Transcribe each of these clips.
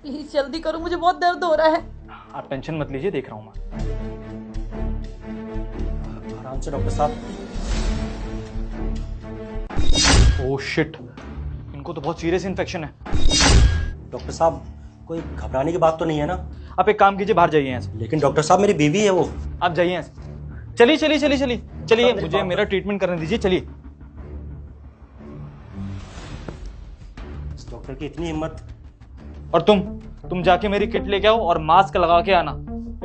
Please जल्दी करो, मुझे बहुत दर्द हो रहा है। आप टेंशन मत लीजिए, देख रहा हूँ मैं। आराम से डॉक्टर साहब। ओह शिट, इनको तो बहुत सीरियस इन्फेक्शन है। डॉक्टर साहब कोई घबराने की बात तो नहीं है ना? आप एक काम कीजिए, बाहर जाइए यहाँ से। लेकिन डॉक्टर साहब मेरी बीवी है वो। आप जाइए यहाँ से। चलिए चलिए चलिए चलिए चलिए, मेरे मुझे पास- मेरा ट्रीटमेंट करने दीजिए, चलिए। इस डॉक्टर की इतनी हिम्मत। और तुम जाके मेरी किट लेके आओ और मास्क लगा के आना,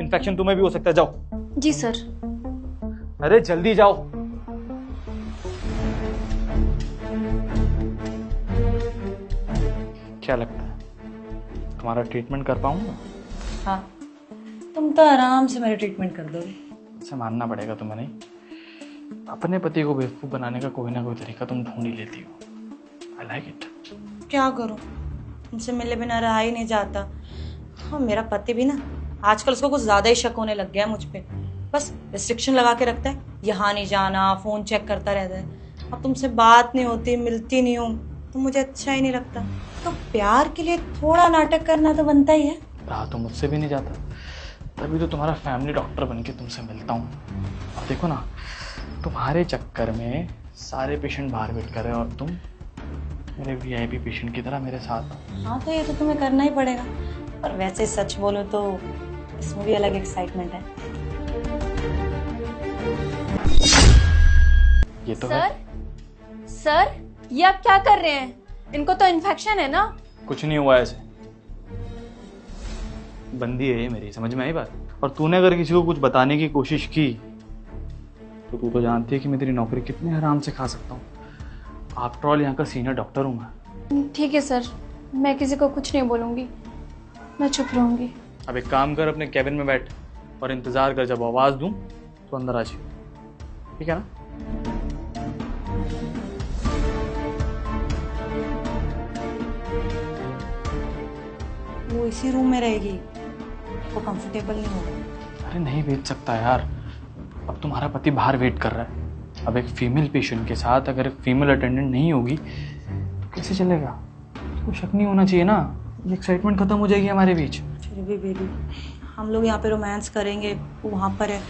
इन्फेक्शन तुम्हें भी हो सकता है। जाओ। जी सर। अरे जल्दी जाओ। क्या लगता है तुम्हारा ट्रीटमेंट कर पाऊंगा? हाँ, तुम तो आराम से मेरा ट्रीटमेंट कर दोगे। इसे मानना पड़ेगा तुम्हें, नहीं अपने पति को बेवकूफ बनाने का कोई ना कोई तरीका तुम ढूंढ ही लेती हो। I like it. क्या करूं, तुमसे मिले बिना रहा ही नहीं जाता। हाँ, मेरा पति भी ना आजकल उसको कुछ ज्यादा ही शक होने लग गया है मुझ पे। बस रिस्ट्रिक्शन लगा के रखता है, यहाँ नहीं जाना, फोन चेक करता रहता है। अब तुमसे बात नहीं होती, मिलती नहीं हूँ, तो मुझे अच्छा ही नहीं लगता। तो प्यार के लिए थोड़ा नाटक करना तो बनता ही है। रहा तो मुझसे भी नहीं जाता, तभी तो तुम्हारा फैमिली डॉक्टर बन के तुमसे मिलता हूँ। और देखो ना, तुम्हारे चक्कर में सारे पेशेंट बाहर वेट कर रहे हैं और तुम मेरे वीआईपी पेशेंट की तरह मेरे साथ हो। हाँ, तो ये तो तुम्हें करना ही पड़ेगा। और वैसे सच बोलो तो इसमें भी अलग एक्साइटमेंट है। ये तो है। सर ये आप क्या कर रहे हैं? इनको तो इन्फेक्शन है ना। कुछ नहीं हुआ ऐसे, बंदी है ये मेरी, समझ में आई बात? और तूने अगर किसी को कुछ बताने की कोशिश की तो तू तो जानती है कि मैं तेरी नौकरी कितने आराम से खा सकता हूँ। आफ्टर ऑल यहाँ का सीनियर डॉक्टर हूँ मैं। ठीक है सर, मैं किसी को कुछ नहीं बोलूंगी, मैं चुप रहूंगी। अब एक काम कर, अपने कैबिन में बैठ और इंतजार कर, जब आवाज दूं तो अंदर आ जाइए, ठीक है ना? वो इसी रूम में रहेगी, वो कंफर्टेबल नहीं होगा। अरे नहीं भेज सकता यार, अब तुम्हारा पति बाहर वेट कर रहा है। अब एक फीमेल पेशेंट के साथ अगर एक फीमेल अटेंडेंट नहीं होगी तो कैसे चलेगा? कोई शक नहीं होना चाहिए ना, ये एक्साइटमेंट खत्म हो जाएगी हमारे बीच। फिर भी बेबी, हम लोग यहाँ पे रोमांस करेंगे, वो वहाँ पर है,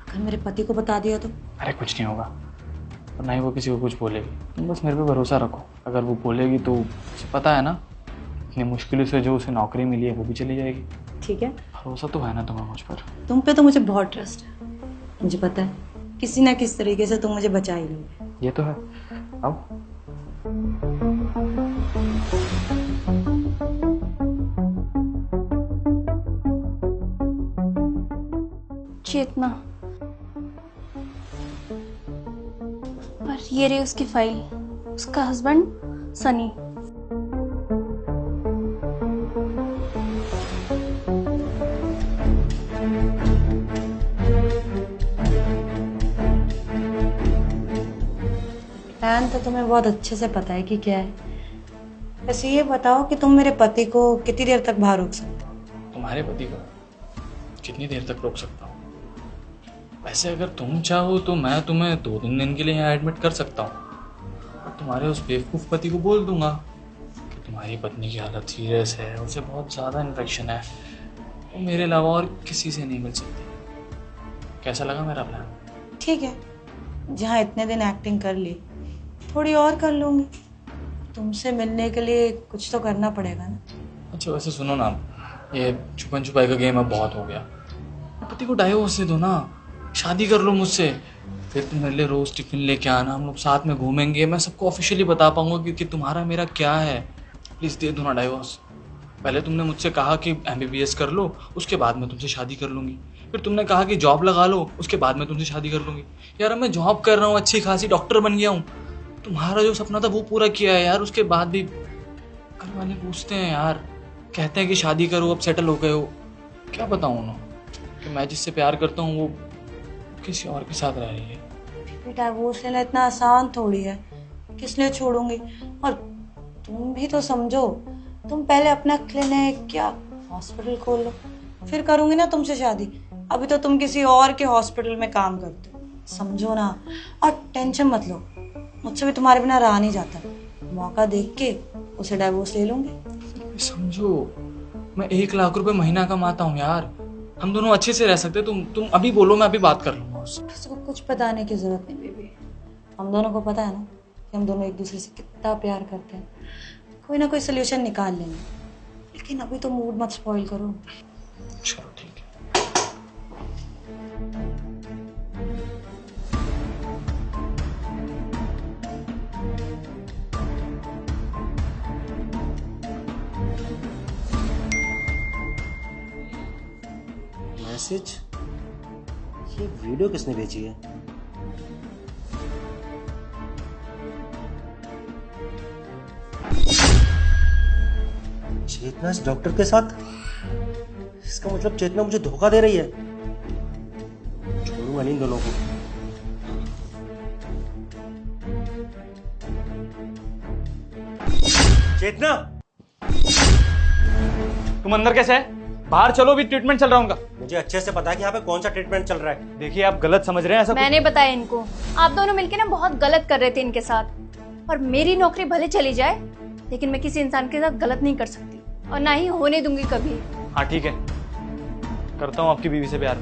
अगर मेरे पति को बता दिया तो? अरे कुछ नहीं होगा, और ना ही वो किसी को कुछ बोलेगी। तुम बस मेरे पे भरोसा रखो, अगर वो बोलेगी तो उसे पता है ना, इतनी मुश्किलों से जो उसे नौकरी मिली है वो भी चली जाएगी। ठीक है, भरोसा तो है ना तुम्हें मुझ पर? तुम पे तो मुझे बहुत ट्रस्ट है। मुझे पता है किसी ना किसी तरीके से तुम मुझे बचा ही लोगे। ये तो है। अब चेतना, पर ये रही उसकी फाइल, उसका हस्बैंड सनी। प्लान तो तुम्हें बहुत अच्छे से पता है कि क्या है। वैसे ये बताओ कि तुम मेरे पति को कितनी देर तक बाहर रोक सकते हो? तुम्हारे पति को कितनी देर तक रोक सकता हूँ? वैसे अगर तुम चाहो तो मैं तुम्हें 2-3 दिन के लिए यहाँ एडमिट कर सकता हूँ, और तुम्हारे उस बेवकूफ़ पति को बोल दूंगा कि तुम्हारी पत्नी की हालत सीरियस है, उसे बहुत ज़्यादा इन्फेक्शन है, वो मेरे अलावा और किसी से नहीं मिल सकती। कैसा लगा मेरा प्लान? ठीक है, जहाँ इतने दिन एक्टिंग कर ली, थोड़ी और कर लूँगी। तुमसे मिलने के लिए कुछ तो करना पड़ेगा ना। अच्छा वैसे सुनो ना, ये छुपन छुपाई का गेम अब बहुत हो गया। पति को डाइवोर्स दे दो ना, शादी कर लो मुझसे, फिर तुम मेरे लिए रोज टिफिन लेके आना, हम लोग साथ में घूमेंगे, मैं सबको ऑफिशियली बता पाऊंगा कि तुम्हारा मेरा क्या है। प्लीज़ दे दो ना डाइवोर्स। पहले तुमने मुझसे कहा कि MBBS कर लो, उसके बाद मैं तुमसे शादी कर लूँगी। फिर तुमने कहा कि जॉब लगा लो, उसके बाद मैं तुमसे शादी कर लूँगी। यार अब मैं जॉब कर रहा हूँ, अच्छी खासी डॉक्टर बन गया हूँ, तुम्हारा जो सपना था वो पूरा किया है यार। उसके बाद भी घर वाले पूछते हैं यार, कहते हैं कि शादी करो, अब सेटल हो गए हो। क्या बताऊँ उन्हें कि मैं जिससे प्यार करता हूँ वो किसी और के साथ रह रही है। डाइवोर्स लेना इतना आसान थोड़ी है, किस लिए छोड़ूंगी। और तुम भी तो समझो, तुम पहले अपना क्लिनिक या हॉस्पिटल खोल लो, फिर करूंगी ना तुमसे शादी। अभी तो तुम किसी और के हॉस्पिटल में काम करते हो, समझो ना। और टेंशन मत लो, मुझसे भी तुम्हारे बिना रहा नहीं जाता। मौका देख के उसे डाइवोर्स ले लूंगी। समझो, मैं 1 लाख रुपए महीना कमाता हूँ यार। हम दोनों अच्छे से रह सकते। तुम अभी बोलो, मैं अभी बात कर लूंगा उससे। किसी को कुछ बताने की जरूरत नहीं बेबी। हम दोनों को पता है ना कि हम दोनों एक दूसरे से कितना प्यार करते हैं। कोई ना कोई सोल्यूशन निकाल लेंगे, लेकिन अभी तो मूड मत स्पॉइल करो। चलो ठीक है। मैसेज, ये वीडियो किसने भेजी है? चेतना इस डॉक्टर के साथ? इसका मतलब चेतना मुझे धोखा दे रही है। छोड़ूंगा नहीं इन दोनों को। चेतना, तुम अंदर कैसे है? बाहर चलो, भी ट्रीटमेंट चल रहा उनका। मुझे अच्छे से पता है कि यहाँ पे कौन सा ट्रीटमेंट चल रहा है। देखिए आप गलत समझ रहे हैं ऐसा मैंने बताया इनको, आप दोनों मिलके ना बहुत गलत कर रहे थे इनके साथ। और मेरी नौकरी भले चली जाए, लेकिन मैं किसी इंसान के साथ गलत नहीं कर सकती और ना ही होने दूंगी कभी। हाँ ठीक है, करता हूँ आपकी बीवी से प्यार,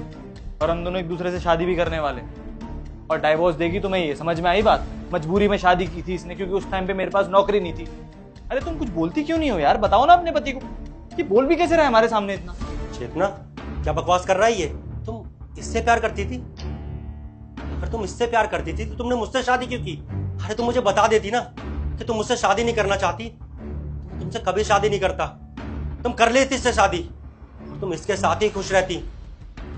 और हम दोनों एक दूसरे से शादी भी करने वाले। और डाइवोर्स देगी तुम्हें, ये समझ में आई बात? मजबूरी में शादी की थी इसने, क्योंकि उस टाइम पे मेरे पास नौकरी नहीं थी। अरे तुम कुछ बोलती क्यों नहीं हो यार? बताओ ना अपने पति को। ये बोल भी कैसे रहा है हमारे सामने इतना? चेतना, क्या बकवास कर रहा है ये? तुम इससे प्यार करती थी? अगर तुम इससे प्यार करती थी तो तुमने मुझसे शादी क्यों की? अरे तुम मुझे बता देती ना कि तुम मुझसे शादी नहीं करना चाहती, तो तुमसे कभी शादी नहीं करता। तुम कर लेती इससे शादी, तुम इसके साथ ही खुश रहती।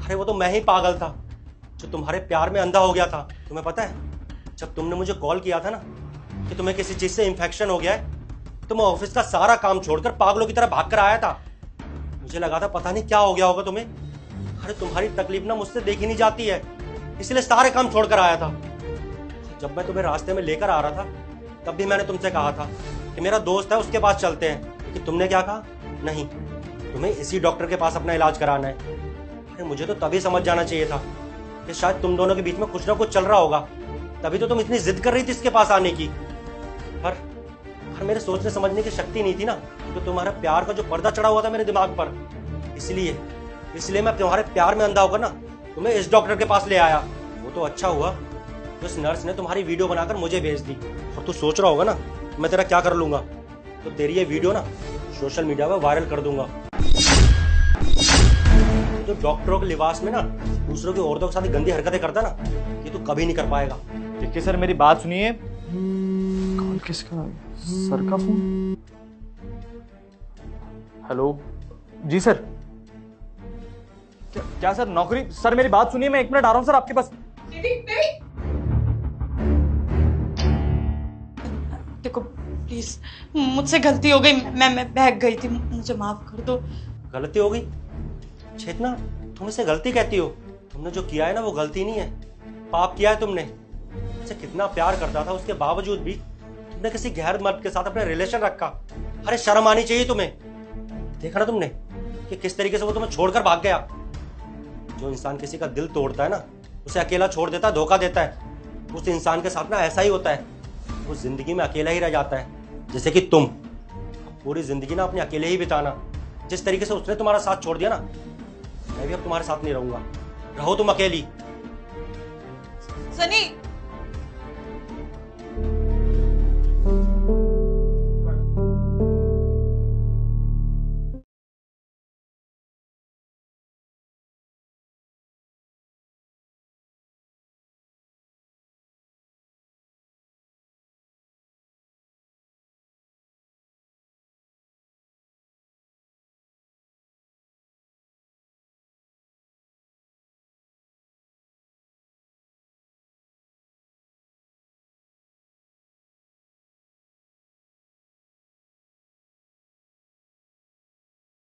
अरे वो तो मैं ही पागल था जो तुम्हारे प्यार में अंधा हो गया था। तुम्हें पता है, जब तुमने मुझे कॉल किया था ना कि तुम्हें किसी चीज से इन्फेक्शन हो गया है, तो मैं ऑफिस का सारा काम छोड़कर पागलों की तरह भाग कर आया था। मुझे लगा था पता नहीं क्या हो गया होगा तुम्हें। अरे तुम्हारी तकलीफ ना मुझसे देखी नहीं जाती है, इसलिए सारे काम छोड़कर आया था। जब मैं तुम्हें रास्ते में लेकर आ रहा था, तब भी मैंने तुमसे कहा था कि मेरा दोस्त है, उसके पास चलते हैं। कि तुमने क्या कहा? नहीं, तुम्हें इसी डॉक्टर के पास अपना इलाज कराना है। अरे मुझे तो तभी समझ जाना चाहिए था कि शायद तुम दोनों के बीच में कुछ ना कुछ चल रहा होगा, तभी तो तुम इतनी जिद कर रही थी इसके पास आने की। पर मेरे सोचने समझने की शक्ति नहीं थी ना, तो तुम्हारा प्यार का जो पर्दा चढ़ा हुआ था मेरे दिमाग पर, इसलिए मैं तुम्हारे प्यार में अंधा होकर ना तुम्हें इस डॉक्टर के पास ले आया। वो तो अच्छा हुआ तो इस नर्स ने तुम्हारी वीडियो बनाकर मुझे भेज दी। और तू सोच रहा होगा ना मैं तेरा क्या कर लूंगा, तो तेरी ये वीडियो ना सोशल मीडिया पर वायरल कर दूंगा। जो डॉक्टरों के लिबास में ना दूसरों की औरतों के साथ गंदी हरकतें करता ना, ये तू कभी नहीं कर पाएगा। देखिए सर, मेरी बात सुनिए। कॉल किसका आ गया? सर का फोन। हेलो जी सर। क्या सर नौकरी? सर मेरी बात सुनिए, मैं 1 मिनट आ रहा हूँ सर आपके पास। देखो प्लीज, मुझसे गलती हो गई, मैं बहक गई थी, मुझे माफ कर दो। गलती हो गई? चेतना, तुम इसे गलती कहती हो? तुमने जो किया है ना वो गलती नहीं है, पाप किया है तुमने। तुमसे कितना प्यार करता था, उसके बावजूद भी तुमने किसी गैर मर्द के साथ अपना रिलेशन रखा। अरे शर्म आनी चाहिए तुम्हें। देखा ना तुमने कि किस तरीके से वो तुम्हें छोड़कर भाग गया। जो इंसान किसी का दिल तोड़ता है ना, उसे अकेला छोड़ देता है, धोखा देता है। उस इंसान के साथ ना ऐसा ही होता है, वो जिंदगी में अकेला ही रह जाता है। जैसे कि तुम पूरी जिंदगी ना अपने अकेले ही बिताना। जिस तरीके से उसने तुम्हारा साथ छोड़ दिया ना, मैं भी अब तुम्हारे साथ नहीं रहूंगा। रहो तुम अकेली। सनी,